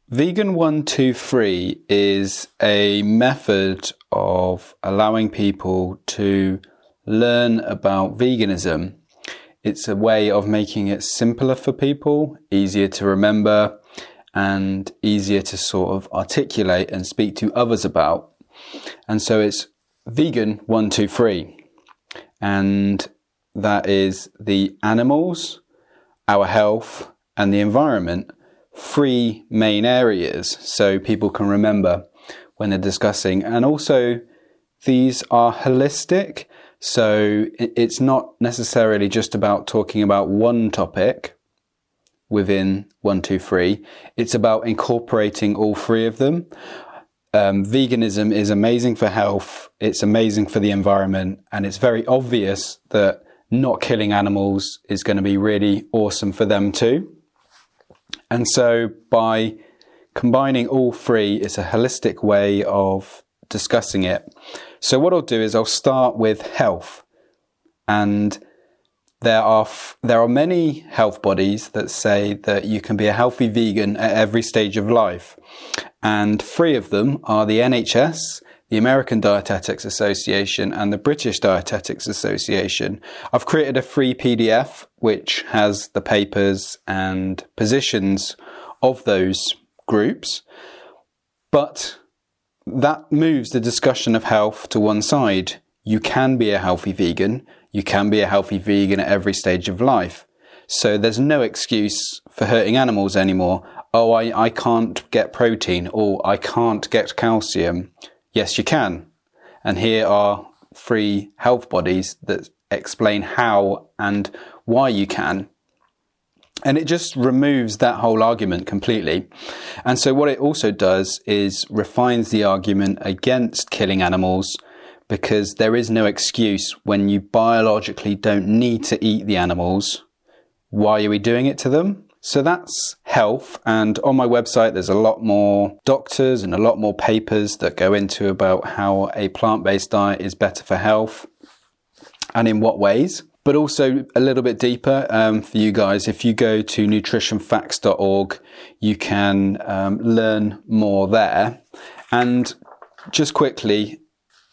Vegan 123 is a method of allowing people to learn about veganism. It's a way of making it simpler for people, easier to remember, and easier to sort of articulate and speak to others about. And so it's Vegan 123. And that is the animals, our health, and the environment. 3 main areas so people can remember when they're discussing. And also these are holistic, so it's not necessarily just about talking about one topic within 123. It's about incorporating all 3 of them. Veganism is amazing for health, it's amazing for the environment, and it's very obvious that not killing animals is going to be really awesome for them too. And so by combining all 3, it's a holistic way of discussing it. So what I'll do is I'll start with health. And there are many health bodies that say that you can be a healthy vegan at every stage of life. And 3 of them are the NHS, the American Dietetics Association, and the British Dietetics Association. I've created a free PDF which has the papers and positions of those groups, but that moves the discussion of health to one side. You can be a healthy vegan. You can be a healthy vegan at every stage of life. So there's no excuse for hurting animals anymore. Oh, I can't get protein, or I can't get calcium. Yes, you can. And here are 3 health bodies that explain how and why you can. And it just removes that whole argument completely. And so what it also does is refines the argument against killing animals, because there is no excuse when you biologically don't need to eat the animals. Why are we doing it to them? So that's health, and on my website there's a lot more doctors and a lot more papers that go into about how a plant-based diet is better for health and in what ways. But also a little bit deeper for you guys, if you go to nutritionfacts.org, you can learn more there. And just quickly,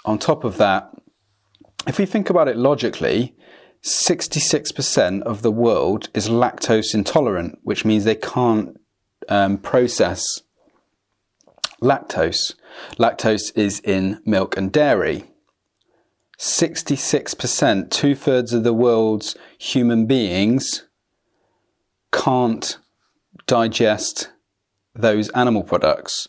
on top of that, if we think about it logically, 66% of the world is lactose intolerant, which means they can't process lactose. Lactose is in milk and dairy. 66%, 2/3 of the world's human beings can't digest those animal products.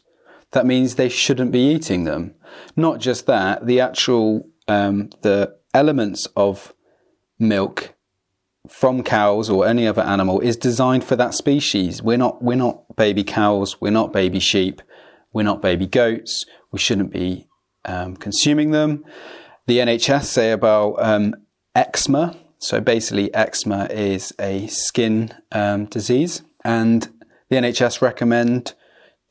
That means they shouldn't be eating them. Not just that, the actual, the elements of milk from cows or any other animal is designed for that species. We're not baby cows, we're not baby sheep, we're not baby goats. We shouldn't be consuming them. The NHS say about eczema. So basically eczema is a skin disease, and the NHS recommend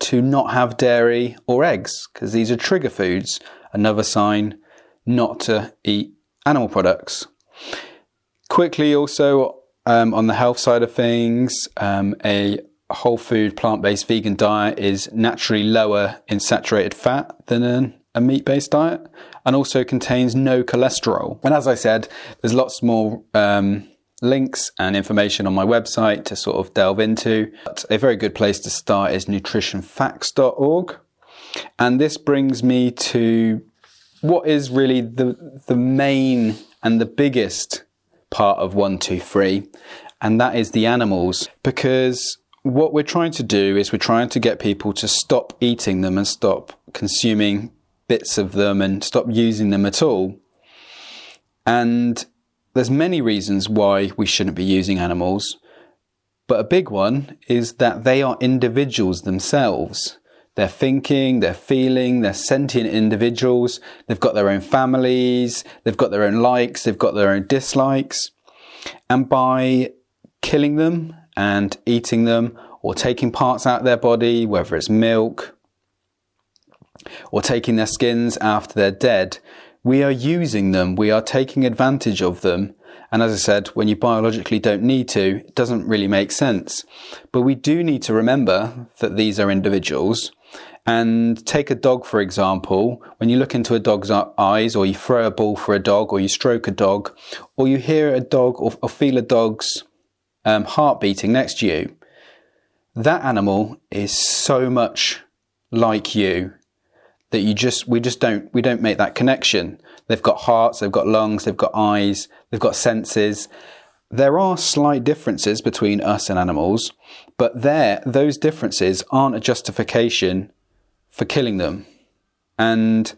to not have dairy or eggs because these are trigger foods. Another sign not to eat animal products. Quickly also, on the health side of things, a whole food plant-based vegan diet is naturally lower in saturated fat than a meat-based diet, and also contains no cholesterol. And as I said, there's lots more links and information on my website to sort of delve into. But a very good place to start is nutritionfacts.org. And this brings me to what is really the main and the biggest part of 123, and that is the animals. Because what we're trying to do is we're trying to get people to stop eating them and stop consuming bits of them and stop using them at all. And there's many reasons why we shouldn't be using animals, but a big one is that they are individuals themselves. They're thinking, they're feeling, they're sentient individuals. They've got their own families, they've got their own likes, they've got their own dislikes. And by killing them and eating them, or taking parts out of their body, whether it's milk, or taking their skins after they're dead, we are using them, we are taking advantage of them, And as I said, when you biologically don't need to, it doesn't really make sense. But we do need to remember that these are individuals. And take a dog, for example. When you look into a dog's eyes, or you throw a ball for a dog, or you stroke a dog, or you hear a dog or feel a dog's heart beating next to you, that animal is so much like you that we don't make that connection. They've got hearts, they've got lungs, they've got eyes, they've got senses. There are slight differences between us and animals, but those differences aren't a justification for killing them. And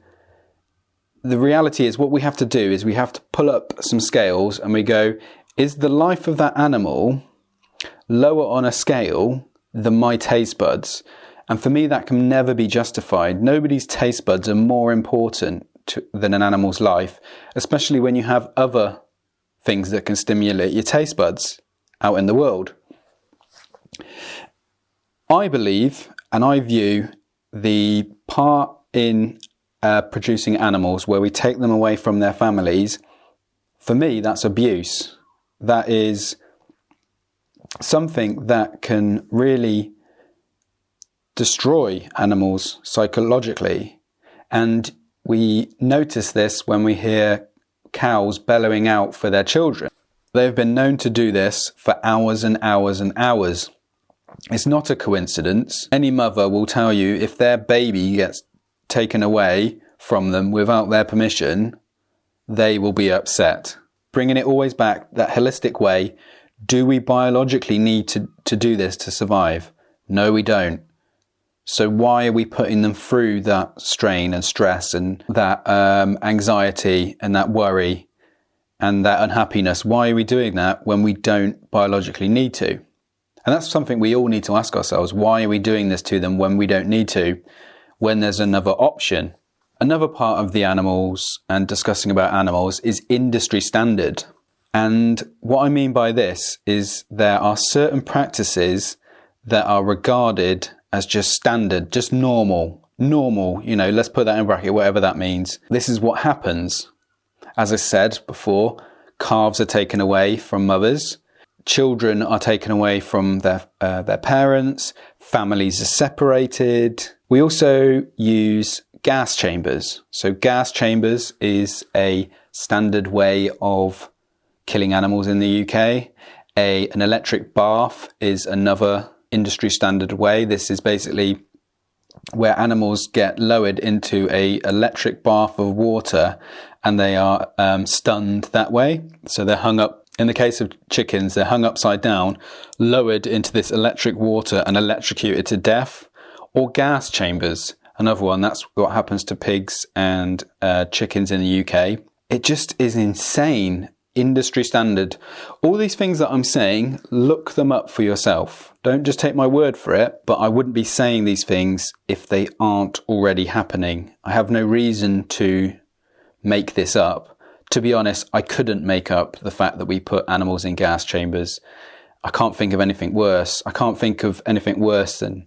the reality is, what we have to do is we have to pull up some scales and we go, is the life of that animal lower on a scale than my taste buds? And for me, that can never be justified. Nobody's taste buds are more important than an animal's life, especially when you have other things that can stimulate your taste buds out in the world. I believe, and I view, the part in producing animals where we take them away from their families, for me, that's abuse. That is something that can really destroy animals psychologically. And we notice this when we hear cows bellowing out for their children. They've been known to do this for hours and hours and hours. It's not a coincidence. Any mother will tell you if their baby gets taken away from them without their permission, they will be upset. Bringing it always back, that holistic way, do we biologically need to do this to survive? No, we don't. So why are we putting them through that strain and stress and that anxiety and that worry and that unhappiness? Why are we doing that when we don't biologically need to? And that's something we all need to ask ourselves. Why are we doing this to them when we don't need to, when there's another option? Another part of the animals and discussing about animals is industry standard. And what I mean by this is there are certain practices that are regarded as just standard, just normal, let's put that in bracket, whatever that means. This is what happens. As I said before, calves are taken away from mothers. Children are taken away from their parents. Families are separated. We also use gas chambers. So gas chambers is a standard way of killing animals in the UK. An electric bath is another industry standard way. This is basically where animals get lowered into a electric bath of water and they are stunned that way. So they're hung up. In the case of chickens, they're hung upside down, lowered into this electric water and electrocuted to death. Or gas chambers, another one. That's what happens to pigs and chickens in the UK. It just is insane. Industry standard. All these things that I'm saying, look them up for yourself. Don't just take my word for it, but I wouldn't be saying these things if they aren't already happening. I have no reason to make this up. To be honest, I couldn't make up the fact that we put animals in gas chambers. I can't think of anything worse. I can't think of anything worse than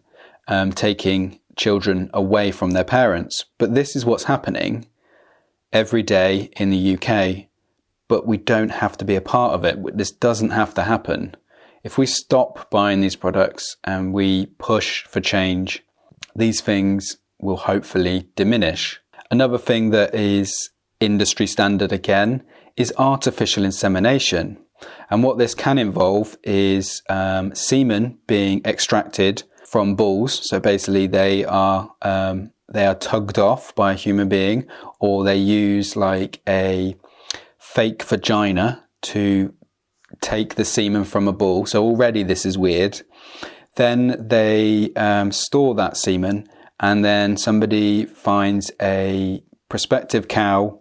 taking children away from their parents. But this is what's happening every day in the UK. But we don't have to be a part of it. This doesn't have to happen. If we stop buying these products and we push for change, these things will hopefully diminish. Another thing that is industry standard again is artificial insemination. And what this can involve is semen being extracted from bulls. So basically they are tugged off by a human being, or they use like a fake vagina to take the semen from a bull. So already this is weird. Then they store that semen, and then somebody finds a prospective cow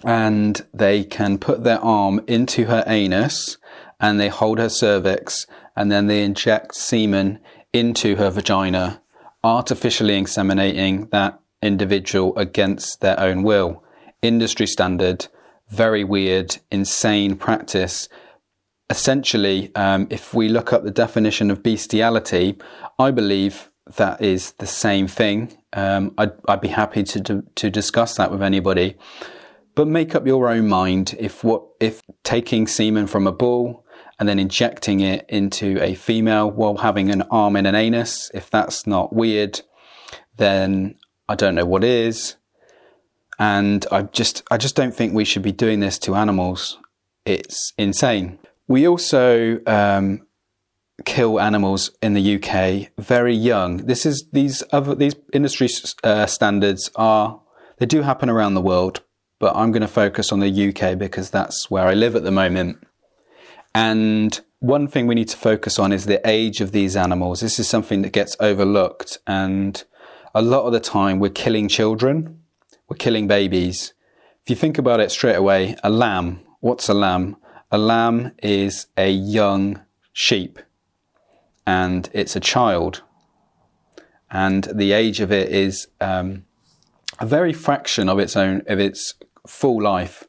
and they can put their arm into her anus and they hold her cervix and then they inject semen into her vagina, artificially inseminating that individual against their own will. Industry standard. Very weird, insane practice. Essentially, if we look up the definition of bestiality, I believe that is the same thing. I'd be happy to discuss that with anybody. But make up your own mind if taking semen from a bull and then injecting it into a female while having an arm in an anus, if that's not weird, then I don't know what is. And I just don't think we should be doing this to animals. It's insane. We also kill animals in the UK very young. These industry standards they do happen around the world, but I'm going to focus on the UK because that's where I live at the moment. And one thing we need to focus on is the age of these animals. This is something that gets overlooked, and a lot of the time we're killing children, we're killing babies. If you think about it straight away, a lamb, what's a lamb? A lamb is a young sheep, and it's a child, and the age of it is a very fraction of its full life.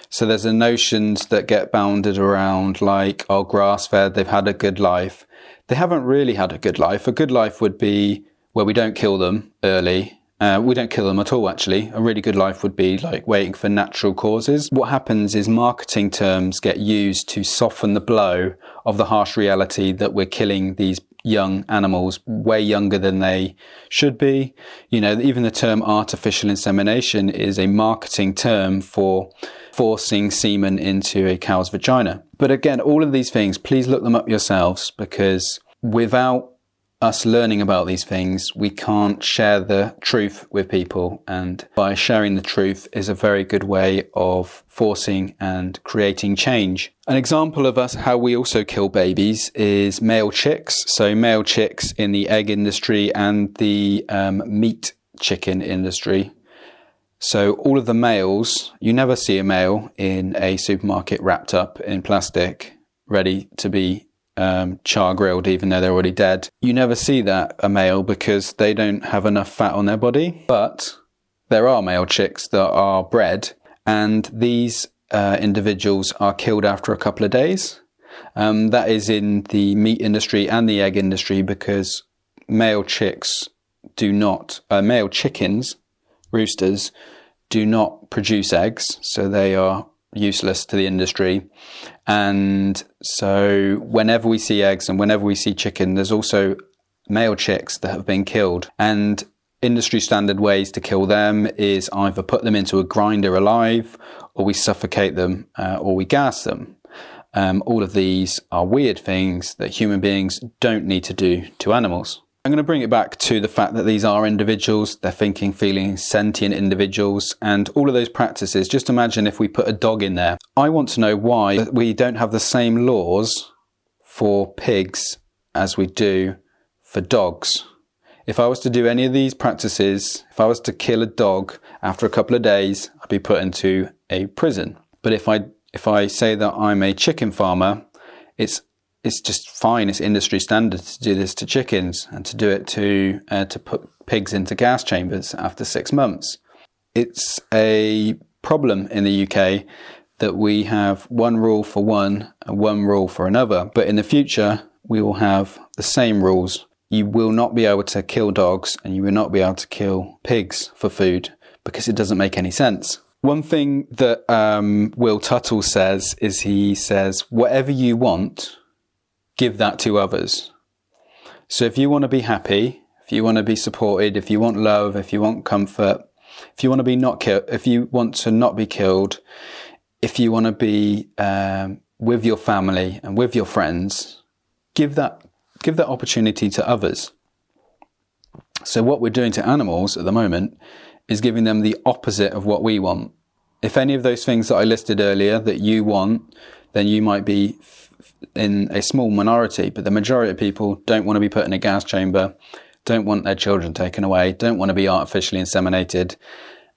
So there's the notions that get bounded around like, oh, grass-fed, they've had a good life. They haven't really had a good life. A good life would be where we don't kill them early. We don't kill them at all, actually. A really good life would be like waiting for natural causes. What happens is marketing terms get used to soften the blow of the harsh reality that we're killing these young animals way younger than they should be. You know, even the term artificial insemination is a marketing term for forcing semen into a cow's vagina. But again, all of these things, please look them up yourselves, because without us learning about these things, we can't share the truth with people. And by sharing the truth is a very good way of forcing and creating change. An example of how we also kill babies is male chicks. So male chicks in the egg industry and the meat chicken industry. So all of the males, you never see a male in a supermarket wrapped up in plastic, ready to be char grilled, even though they're already dead. You never see a male, because they don't have enough fat on their body. But there are male chicks that are bred, and these individuals are killed after a couple of days. That is in the meat industry and the egg industry, because male chickens, roosters, do not produce eggs, so they are useless to the industry. And so whenever we see eggs and whenever we see chicken, there's also male chicks that have been killed. And industry standard ways to kill them is either put them into a grinder alive, or we suffocate them, or we gas them. All of these are weird things that human beings don't need to do to animals. I'm going to bring it back to the fact that these are individuals, they're thinking, feeling, sentient individuals, and all of those practices. Just imagine if we put a dog in there. I want to know why we don't have the same laws for pigs as we do for dogs. If I was to do any of these practices, if I was to kill a dog after a couple of days, I'd be put into a prison. But if I say that I'm a chicken farmer, it's just fine. It's industry standard to do this to chickens, and to do it to put pigs into gas chambers after 6 months. It's a problem in the UK that we have one rule for one and one rule for another. But in the future, we will have the same rules. You will not be able to kill dogs, and you will not be able to kill pigs for food, because it doesn't make any sense. One thing that Will Tuttle says is, he says, whatever you want, give that to others. So if you want to be happy, if you want to be supported, if you want love, if you want comfort, if you want to not be killed, if you want to be with your family and with your friends, give that opportunity to others. So what we're doing to animals at the moment is giving them the opposite of what we want. If any of those things that I listed earlier that you want, then you might be in a small minority, but the majority of people don't want to be put in a gas chamber, don't want their children taken away, don't want to be artificially inseminated,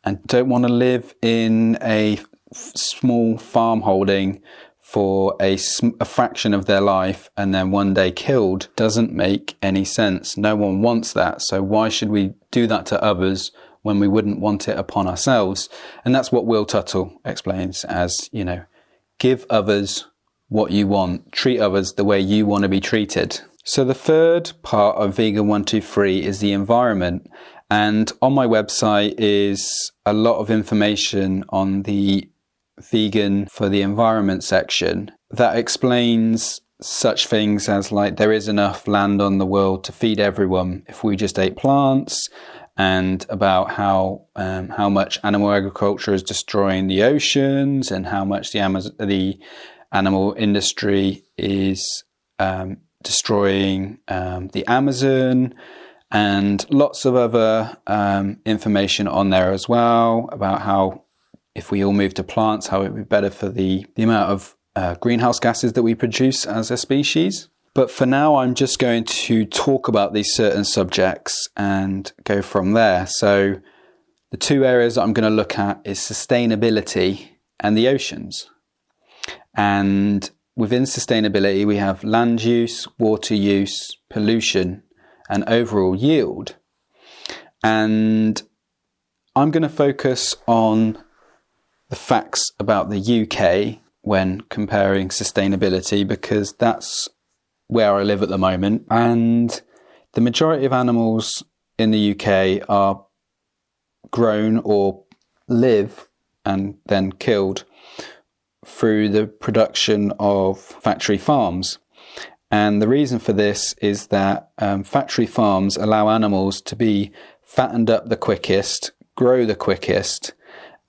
and don't want to live in a small farm holding for a fraction of their life and then one day killed. Doesn't make any sense. No one wants that. So why should we do that to others when we wouldn't want it upon ourselves? And that's what Will Tuttle explains as, give others what you want, treat others the way you want to be treated. So the third part of Vegan 123 is the environment. And on my website is a lot of information on the vegan for the environment section that explains such things as like there is enough land on the world to feed everyone if we just ate plants, and about how much animal agriculture is destroying the oceans, and how much the animal industry is destroying the Amazon, and lots of other information on there as well about how if we all move to plants, how it would be better for the amount of greenhouse gases that we produce as a species. But for now, I'm just going to talk about these certain subjects and go from there. So the two areas that I'm going to look at is sustainability and the oceans. And within sustainability, we have land use, water use, pollution, and overall yield. And I'm going to focus on the facts about the UK when comparing sustainability, because that's where I live at the moment, and the majority of animals in the UK are grown or live and then killed through the production of factory farms. And the reason for this is that factory farms allow animals to be fattened up the quickest, grow the quickest.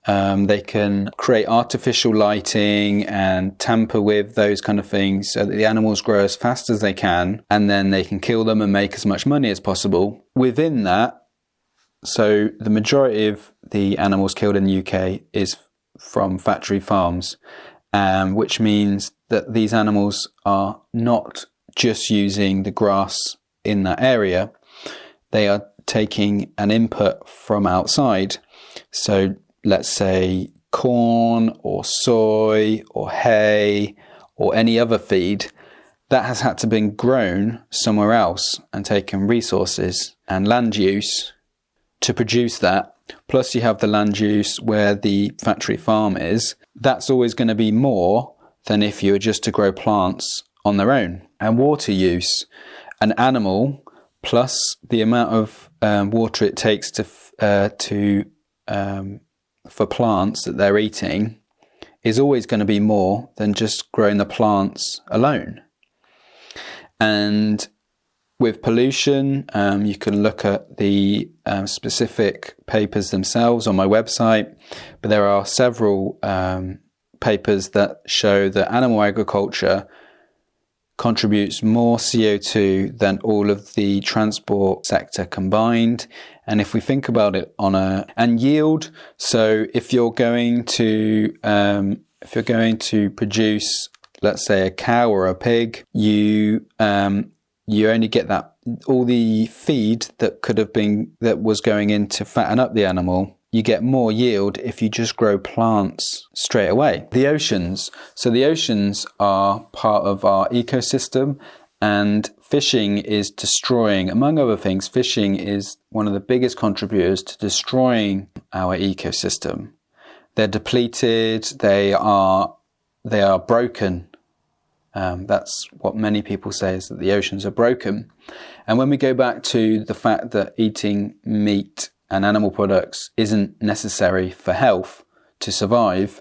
They can create artificial lighting and tamper with those kind of things so that the animals grow as fast as they can, and then they can kill them and make as much money as possible. Within that, so the majority of the animals killed in the UK is from factory farms, which means that these animals are not just using the grass in that area. They are taking an input from outside. So let's say corn or soy or hay or any other feed that has had to be grown somewhere else and taken resources and land use to produce that. Plus you have the land use where the factory farm is. That's always going to be more than if you were just to grow plants on their own. And water use, an animal plus the amount of water it takes for plants that they're eating is always going to be more than just growing the plants alone. And with pollution, you can look at the specific papers themselves on my website, but there are several papers that show that animal agriculture contributes more CO2 than all of the transport sector combined. And if we think about it and yield, so if you're going to produce, let's say, a cow or a pig, you only get that all the feed that was going in to fatten up the animal. You get more yield if you just grow plants straight away. The oceans. So the oceans are part of our ecosystem, and fishing is destroying, among other things, fishing is one of the biggest contributors to destroying our ecosystem. They're depleted, they are broken. That's what many people say, is that the oceans are broken. And when we go back to the fact that eating meat and animal products isn't necessary for health to survive,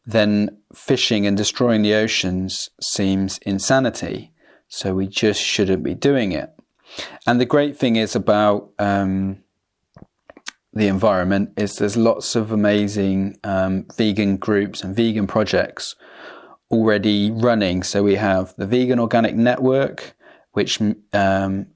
then fishing and destroying the oceans seems insanity. So we just shouldn't be doing it. And the great thing is about the environment is there's lots of amazing vegan groups and vegan projects already running. So we have the Vegan Organic Network, which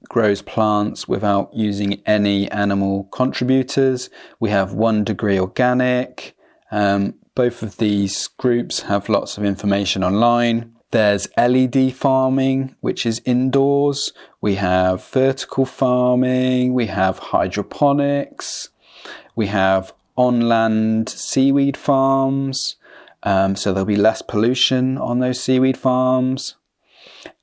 grows plants without using any animal contributors. We have 1 Degree Organic. Both of these groups have lots of information online. There's LED farming, which is indoors. We have vertical farming. We have hydroponics. We have on-land seaweed farms. So there'll be less pollution on those seaweed farms.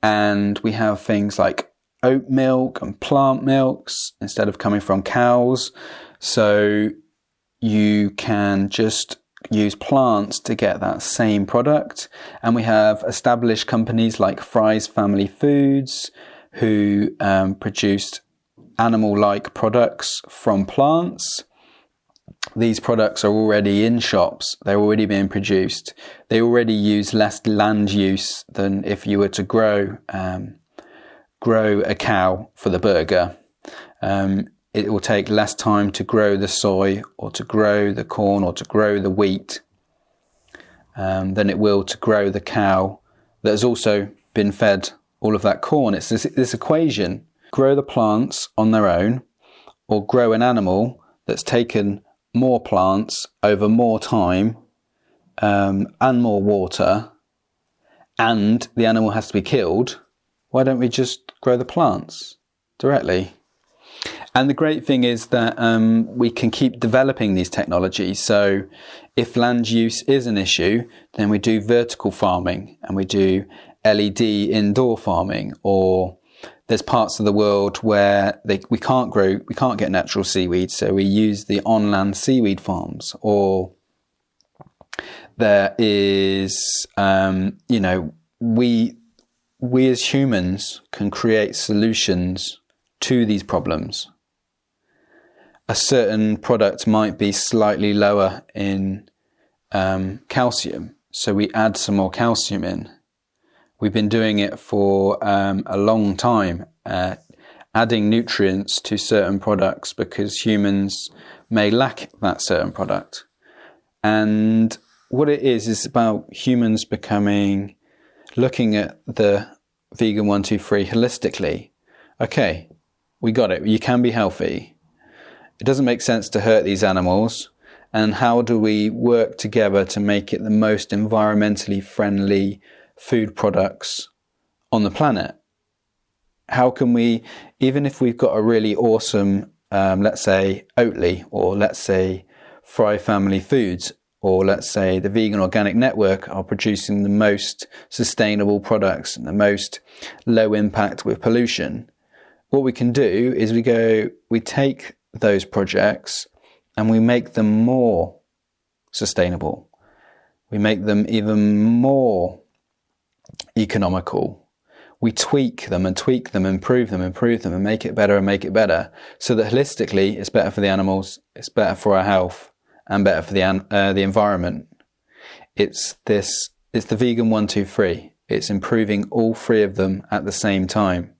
And we have things like oat milk and plant milks instead of coming from cows. So you can just use plants to get that same product. And we have established companies like Fry's Family Foods who produced animal-like products from plants. These products are already in shops. They're already being produced. They already use less land use than if you were to grow a cow for the burger. It will take less time to grow the soy or to grow the corn or to grow the wheat than it will to grow the cow that has also been fed all of that corn. It's this equation: grow the plants on their own, or grow an animal that's taken more plants over more time and more water, and the animal has to be killed. Why don't we just grow the plants directly? And the great thing is that we can keep developing these technologies. So if land use is an issue, then we do vertical farming and we do LED indoor farming, or there's parts of the world where we can't get natural seaweed, so we use the on-land seaweed farms. Or there is, we as humans can create solutions to these problems. A certain product might be slightly lower in calcium, so we add some more calcium in. We've been doing it for a long time, adding nutrients to certain products because humans may lack that certain product. And what it is about humans looking at the vegan 1-2-3 holistically. Okay, we got it. You can be healthy. It doesn't make sense to hurt these animals. And how do we work together to make it the most environmentally friendly food products on the planet? How can we, even if we've got a really awesome, let's say Oatly, or let's say Fry Family Foods, or let's say the Vegan Organic Network are producing the most sustainable products and the most low impact with pollution, what we can do is we take those projects and we make them more sustainable. We make them even more economical. We tweak them, improve them, and make it better, so that holistically it's better for the animals, it's better for our health, and better for the environment. It's the vegan 1-2-3. It's improving all three of them at the same time.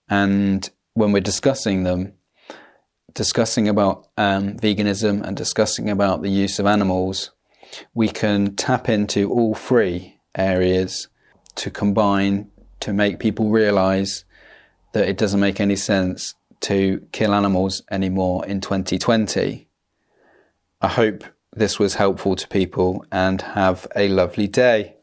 And when we're discussing about veganism and discussing about the use of animals, we can tap into all three areas to combine to make people realize that it doesn't make any sense to kill animals anymore in 2020. I hope this was helpful to people, and have a lovely day.